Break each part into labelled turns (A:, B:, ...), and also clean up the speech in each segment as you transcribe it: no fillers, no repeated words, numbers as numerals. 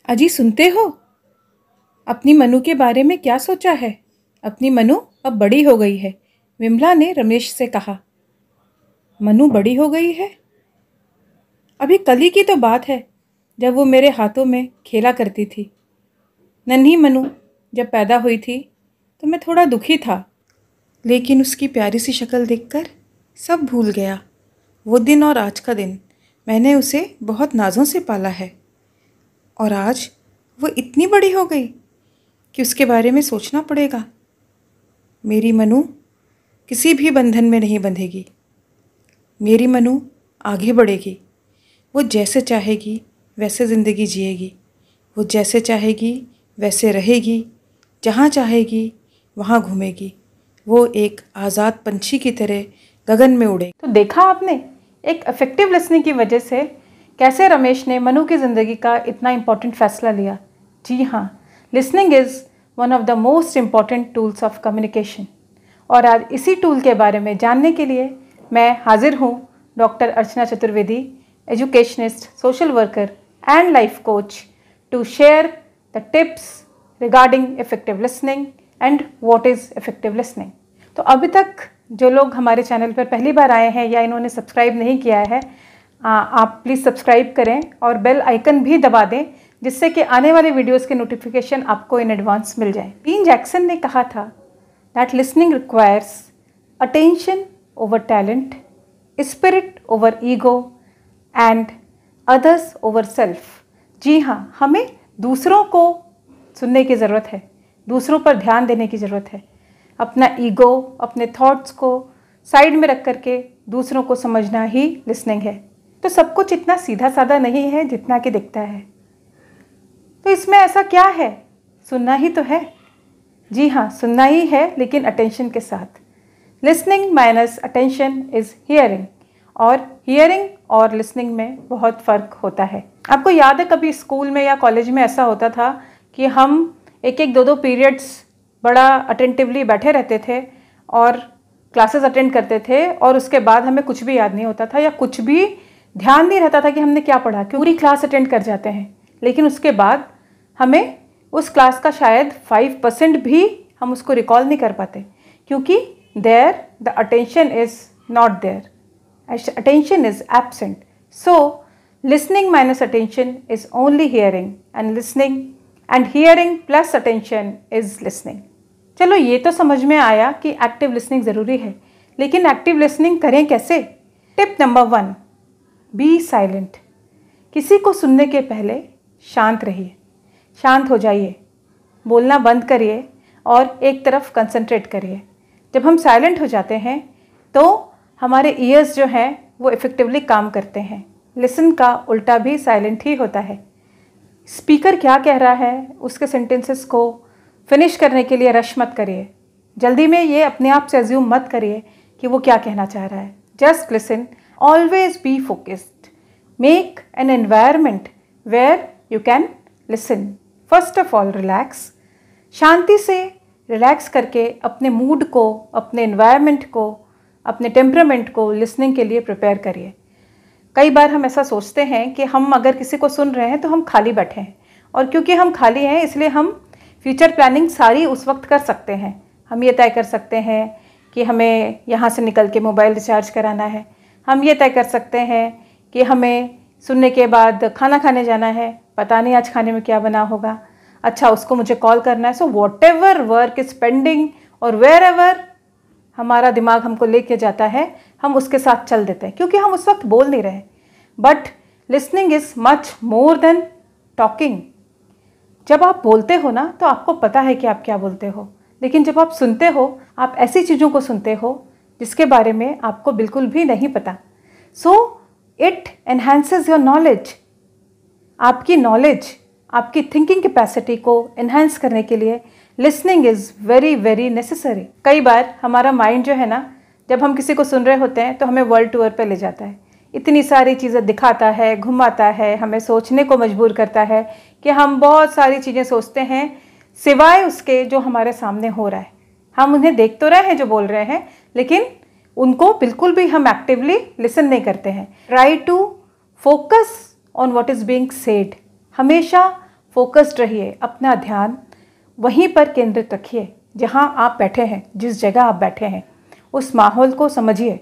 A: अजी सुनते हो? अपनी मनु के बारे में क्या सोचा है? अपनी मनु अब बड़ी हो गई है, विमला ने रमेश से कहा। मनु बड़ी हो गई है? अभी कल ही की तो बात है जब वो मेरे हाथों में खेला करती थी। नन्ही मनु जब पैदा हुई थी तो मैं थोड़ा दुखी था, लेकिन उसकी प्यारी सी शक्ल देखकर सब भूल गया। वो दिन और आज का दिन मैंने उसे बहुत नाज़ों से पाला है, और आज वो इतनी बड़ी हो गई कि उसके बारे में सोचना पड़ेगा। मेरी मनु किसी भी बंधन में नहीं बंधेगी। मेरी मनु आगे बढ़ेगी। वो जैसे चाहेगी वैसे ज़िंदगी जिएगी। वो जैसे चाहेगी वैसे रहेगी। जहाँ चाहेगी वहाँ घूमेगी। वो एक आज़ाद पंछी की तरह गगन में उड़ेगी।
B: तो देखा आपने, एक इफेक्टिव लिसनिंग की वजह से कैसे रमेश ने मनु की ज़िंदगी का इतना इम्पॉर्टेंट फैसला लिया। जी हाँ, listening is one of the most important tools of communication. और आज इसी टूल के बारे में जानने के लिए मैं हाजिर हूँ doctor Archana Chaturvedi, educationist, social worker and life coach, to share the tips regarding effective listening and what is effective listening. तो अभी तक जो लोग हमारे चैनल पर पहली बार आए हैं या इन्होंने सब्सक्राइब नहीं किया है, आप प्लीज़ सब्सक्राइब करें और बेल आइकन भी दबा दें, जिससे कि आने वाले वीडियोस के नोटिफिकेशन आपको इन एडवांस मिल जाए। डीन जैक्सन ने कहा था that listening requires attention over talent, spirit over ego and others over self. जी हाँ, हमें दूसरों को सुनने की ज़रूरत है, दूसरों पर ध्यान देने की ज़रूरत है। अपना ईगो, अपने थॉट्स को साइड में रख करके दूसरों को समझना ही लिसनिंग है। तो सब कुछ इतना सीधा साधा नहीं है जितना कि दिखता है। तो इसमें ऐसा क्या है? सुनना ही तो है। जी हाँ, सुनना ही है, लेकिन अटेंशन के साथ। Listening minus attention is hearing, और हियरिंग और लिसनिंग में बहुत फ़र्क होता है। आपको याद है कभी स्कूल में या कॉलेज में ऐसा होता था कि हम एक एक दो दो पीरियड्स बड़ा अटेंटिवली बैठे रहते थे और क्लासेस अटेंड करते थे, और उसके बाद हमें कुछ भी याद नहीं होता था या कुछ भी ध्यान नहीं रहता था कि हमने क्या पढ़ा। पूरी क्लास अटेंड कर जाते हैं, लेकिन उसके बाद हमें उस क्लास का शायद 5% भी हम उसको रिकॉल नहीं कर पाते, क्योंकि there the attention is not there, attention is absent. So listening minus attention is only hearing, and listening and hearing plus attention is listening. चलो, ये तो समझ में आया कि एक्टिव लिसनिंग ज़रूरी है, लेकिन एक्टिव लिसनिंग करें कैसे? Tip number 1, be silent. किसी को सुनने के पहले शांत रहिए, शांत हो जाइए, बोलना बंद करिए और एक तरफ कंसंट्रेट करिए। जब हम साइलेंट हो जाते हैं तो हमारे ईयर्स जो हैं वो इफ़ेक्टिवली काम करते हैं। लिसन का उल्टा भी साइलेंट ही होता है। स्पीकर क्या कह रहा है उसके सेंटेंसेस को फिनिश करने के लिए रश मत करिए। जल्दी में ये अपने आप से अज्यूम मत करिए कि वो क्या कहना चाह रहा है। Just listen, always be focused, make an environment where you can listen. First of all relax, शांति से रिलैक्स करके अपने मूड को, अपने एनवायरनमेंट को, अपने टेम्परामेंट को लिसनिंग के लिए प्रिपेयर करिए। कई बार हम ऐसा सोचते हैं कि हम अगर किसी को सुन रहे हैं तो हम खाली बैठे हैं, और क्योंकि हम खाली हैं इसलिए हम फ्यूचर प्लानिंग सारी उस वक्त कर सकते हैं। हम ये तय कर सकते हैं कि हमें यहाँ से निकल के मोबाइल रिचार्ज कराना है, हम ये तय कर सकते हैं कि हमें सुनने के बाद खाना खाने जाना है, पता नहीं आज खाने में क्या बना होगा, अच्छा उसको मुझे कॉल करना है। So what ever work is pending और वेयर एवर हमारा दिमाग हमको लेके जाता है, हम उसके साथ चल देते हैं, क्योंकि हम उस वक्त बोल नहीं रहे। But listening is much more than talking. जब आप बोलते हो ना तो आपको पता है कि आप क्या बोलते हो, लेकिन जब आप सुनते हो, आप ऐसी चीज़ों को सुनते हो जिसके बारे में आपको बिल्कुल भी नहीं पता। So it enhances your knowledge. आपकी नॉलेज, आपकी थिंकिंग कैपेसिटी को एनहांस करने के लिए listening is very very necessary. कई बार हमारा माइंड जो है ना, जब हम किसी को सुन रहे होते हैं तो हमें वर्ल्ड टूर पे ले जाता है, इतनी सारी चीज़ें दिखाता है, घुमाता है, हमें सोचने को मजबूर करता है कि हम बहुत सारी चीज़ें सोचते हैं सिवाय उसके जो हमारे सामने हो रहा है। हम उन्हें देख तो रहे हैं जो बोल रहे हैं, लेकिन उनको बिल्कुल भी हम एक्टिवली लिसन नहीं करते हैं। Try to focus on what is being said. हमेशा फोकस्ड रहिए, अपना ध्यान वहीं पर केंद्रित रखिए जहाँ आप बैठे हैं, जिस जगह आप बैठे हैं, उस माहौल को समझिए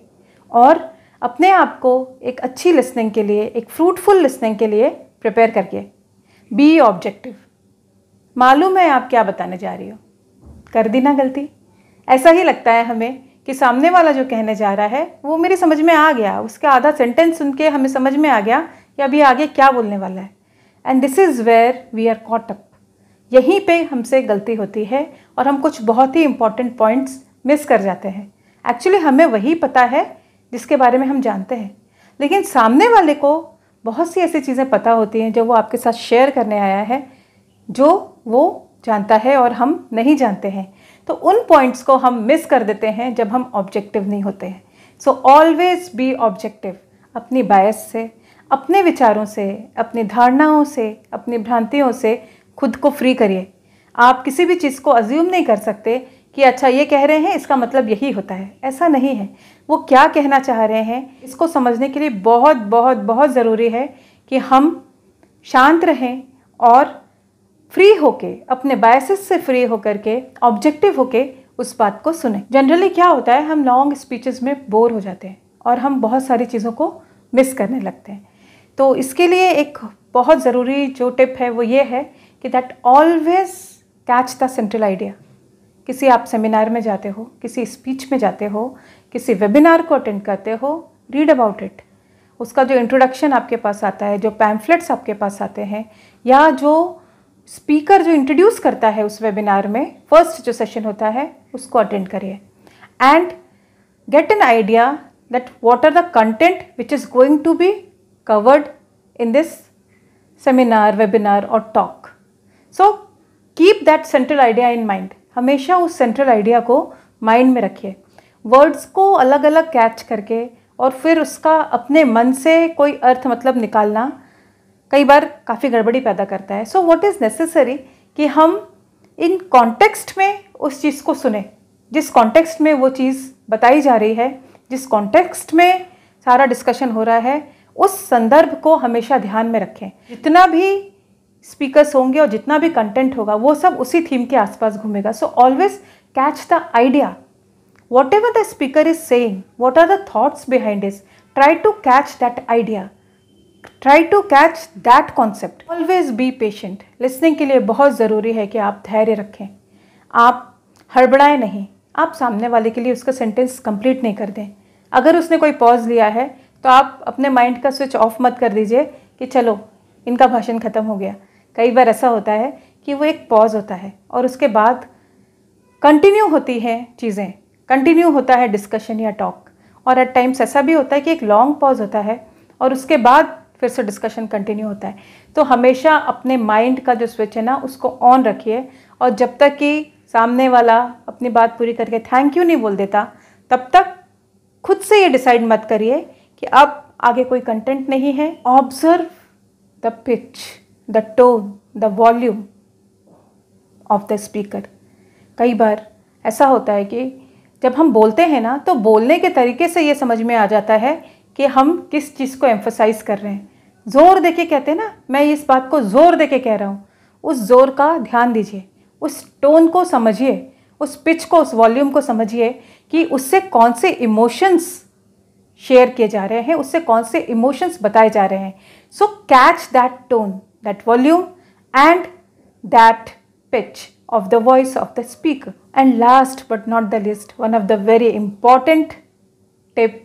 B: और अपने आप को एक अच्छी लिसनिंग के लिए, एक फ्रूटफुल लिसनिंग के लिए प्रिपेयर करिए। B objective. मालूम है आप क्या बताने जा रही हो, कर दी ना गलती। ऐसा ही लगता है हमें कि सामने वाला जो कहने जा रहा है वो मेरी समझ में आ गया, उसका आधा सेंटेंस सुन के हमें समझ में आ गया कि अभी आगे क्या बोलने वाला है। And this is where we are caught up. यहीं पे हमसे गलती होती है और हम कुछ बहुत ही इंपॉर्टेंट पॉइंट्स मिस कर जाते हैं। एक्चुअली हमें वही पता है जिसके बारे में हम जानते हैं, लेकिन सामने वाले को बहुत सी ऐसी चीज़ें पता होती हैं जो वो आपके साथ शेयर करने आया है, जो वो जानता है और हम नहीं जानते हैं। तो उन पॉइंट्स को हम मिस कर देते हैं जब हम ऑब्जेक्टिव नहीं होते हैं। So always be objective. अपनी बायस से, अपने विचारों से, अपनी धारणाओं से, अपनी भ्रांतियों से खुद को फ्री करिए। आप किसी भी चीज़ को अज्यूम नहीं कर सकते कि अच्छा ये कह रहे हैं इसका मतलब यही होता है, ऐसा नहीं है। वो क्या कहना चाह रहे हैं इसको समझने के लिए बहुत बहुत बहुत ज़रूरी है कि हम शांत रहें और फ्री होके, अपने बायसेस से फ्री होकर के, ऑब्जेक्टिव होके उस बात को सुने। जनरली क्या होता है, हम लॉन्ग स्पीचेस में बोर हो जाते हैं और हम बहुत सारी चीज़ों को मिस करने लगते हैं। तो इसके लिए एक बहुत ज़रूरी जो टिप है वो ये है कि that always catch the central idea. किसी आप सेमिनार में जाते हो, किसी स्पीच में जाते हो, किसी वेबिनार को अटेंड करते हो, रीड अबाउट इट। उसका जो इंट्रोडक्शन आपके पास आता है, जो पैम्फलेट्स आपके पास आते हैं, या जो स्पीकर जो इंट्रोड्यूस करता है उस वेबिनार में, फर्स्ट जो सेशन होता है उसको अटेंड करिए and get an idea that what are the content which is going to be covered in this seminar, webinar और talk. So keep that central idea in mind. हमेशा उस central idea को mind में रखिए। Words को अलग अलग catch करके और फिर उसका अपने मन से कोई अर्थ मतलब निकालना कई बार काफ़ी गड़बड़ी पैदा करता है। सो व्हाट इज़ नेसेसरी कि हम इन कॉन्टेक्स्ट में उस चीज़ को सुने, जिस कॉन्टेक्स्ट में वो चीज़ बताई जा रही है, जिस कॉन्टेक्स्ट में सारा डिस्कशन हो रहा है, उस संदर्भ को हमेशा ध्यान में रखें। जितना भी स्पीकर्स होंगे और जितना भी कंटेंट होगा वो सब उसी थीम के आसपास घूमेगा। So always catch the idea, whatever the speaker is saying, what are the thoughts behind it, try to catch that idea, try to catch that concept. Always be patient. Listening के लिए बहुत ज़रूरी है कि आप धैर्य रखें, आप हड़बड़ाएं नहीं, आप सामने वाले के लिए उसका सेंटेंस कंप्लीट नहीं कर दें। अगर उसने कोई पॉज लिया है तो आप अपने माइंड का स्विच ऑफ मत कर दीजिए कि चलो इनका भाषण ख़त्म हो गया। कई बार ऐसा होता है कि वो एक पॉज होता है और उसके बाद कंटिन्यू होती हैं चीज़ें, कंटिन्यू होता है डिस्कशन या टॉक। और एट टाइम्स ऐसा भी होता है कि एक लॉन्ग पॉज होता है और उसके बाद फिर से डिस्कशन कंटिन्यू होता है। तो हमेशा अपने माइंड का जो स्विच है ना उसको ऑन रखिए और जब तक कि सामने वाला अपनी बात पूरी करके थैंक यू नहीं बोल देता तब तक खुद से ये डिसाइड मत करिए कि अब आगे कोई कंटेंट नहीं है। Observe the pitch, the tone, the volume of the speaker. कई बार ऐसा होता है कि जब हम बोलते हैं ना तो बोलने के तरीके से ये समझ में आ जाता है कि हम किस चीज़ को एम्फसाइज कर रहे हैं। ज़ोर देके कहते हैं ना, मैं इस बात को ज़ोर देके कह रहा हूँ, उस ज़ोर का ध्यान दीजिए, उस टोन को समझिए, उस पिच को, उस वॉल्यूम को समझिए कि उससे कौन से इमोशंस शेयर किए जा रहे हैं, उससे कौन से इमोशंस बताए जा रहे हैं। सो catch that tone, that volume and that pitch of the voice of the speaker. And last but not the least, one of the very important tip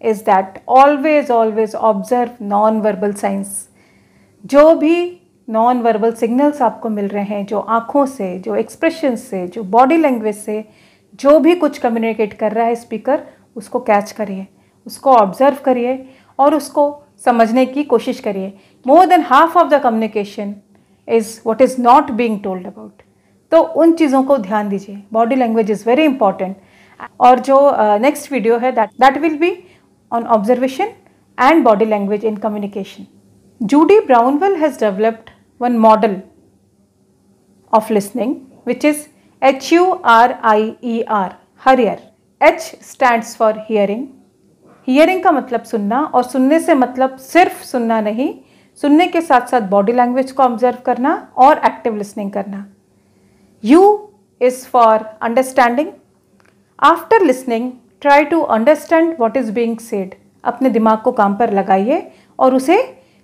B: is that always observe non-verbal signs. जो भी non-verbal signals आपको मिल रहे हैं, जो आँखों से, जो expressions से, जो body language से, जो भी कुछ communicate कर रहा है speaker, उसको catch करिए, उसको observe करिए और उसको समझने की कोशिश करिए। More than half of the communication is what is not being told about. तो उन चीज़ों को ध्यान दीजिए। Body language is very important. और जो नेक्स्ट वीडियो है that will be on observation and body language in communication. Judy Brownell has developed one model of listening which is HURIER, HURIER. H stands for hearing. Hearing का मतलब सुनना, और सुनने से मतलब सिर्फ सुनना नहीं, सुनने के साथ साथ बॉडी लैंग्वेज को ऑब्जर्व करना और एक्टिव लिसनिंग करना। U is for understanding. After listening, try to understand what is being said. अपने दिमाग को काम पर लगाइए और उसे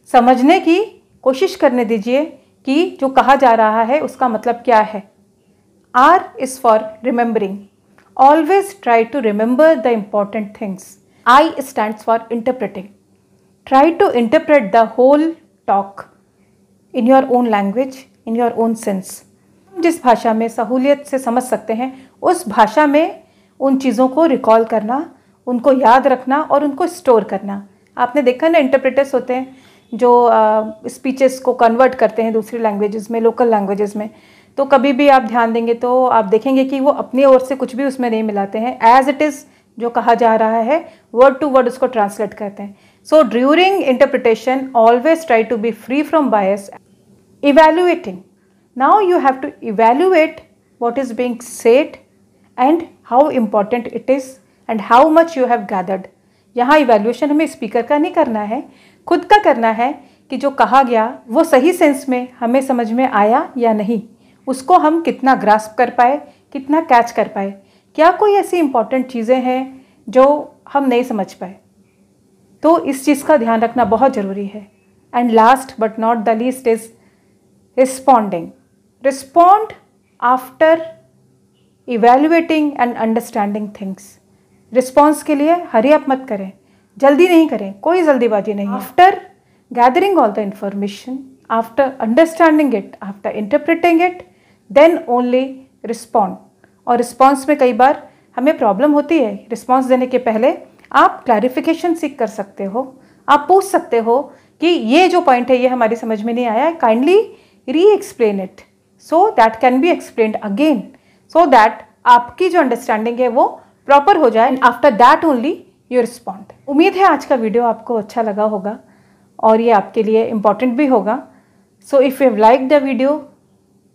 B: समझने की कोशिश करने दीजिए कि जो कहा जा रहा है उसका मतलब क्या है। R is for remembering. Always try to remember the important things. I stands for interpreting. Try to interpret the whole talk in your own language, in your own sense. जिस भाषा में सहूलियत से समझ सकते हैं उस भाषा में उन चीज़ों को रिकॉल करना, उनको याद रखना और उनको स्टोर करना। आपने देखा ना, इंटरप्रेटर्स होते हैं जो स्पीचेस को कन्वर्ट करते हैं दूसरी लैंग्वेजेस में, लोकल लैंग्वेजेस में। तो कभी भी आप ध्यान देंगे तो आप देखेंगे कि वो अपनी ओर से कुछ भी उसमें नहीं मिलाते हैं, एज इट इज़ जो कहा जा रहा है वर्ड टू वर्ड उसको ट्रांसलेट करते हैं। So during interpretation always try to be free from bias. Evaluating, now you have to evaluate what is being said and how important it is and how much you have gathered. यहाँ evaluation हमें speaker का नहीं करना है, खुद का करना है कि जो कहा गया वो सही सेंस में हमें समझ में आया या नहीं, उसको हम कितना ग्रास्प कर पाए, कितना कैच कर पाए, क्या कोई ऐसी इंपॉर्टेंट चीज़ें हैं जो हम नहीं समझ पाए। तो इस चीज़ का ध्यान रखना बहुत ज़रूरी है। And last but not the least is responding. Respond after evaluating and understanding things. Response के लिए हरी अप मत करें, जल्दी नहीं करें, कोई जल्दीबाजी नहीं। After gathering all the information, after understanding it, after interpreting it, then only respond. और रिस्पॉन्स में कई बार हमें प्रॉब्लम होती है। रिस्पॉन्स देने के पहले आप क्लैरिफिकेशन सीख कर सकते हो, आप पूछ सकते हो कि ये जो पॉइंट है ये हमारी समझ में नहीं आया, काइंडली री explain it so that can be explained again, so that आपकी जो अंडरस्टैंडिंग है वो प्रॉपर हो जाए। After that only you respond. उम्मीद है आज का वीडियो आपको अच्छा लगा होगा और ये आपके लिए इम्पॉर्टेंट भी होगा। So if you have like the video,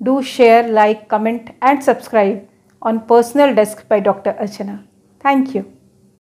B: do share, like, comment and subscribe on personal desk by doctor Archana. Thank you.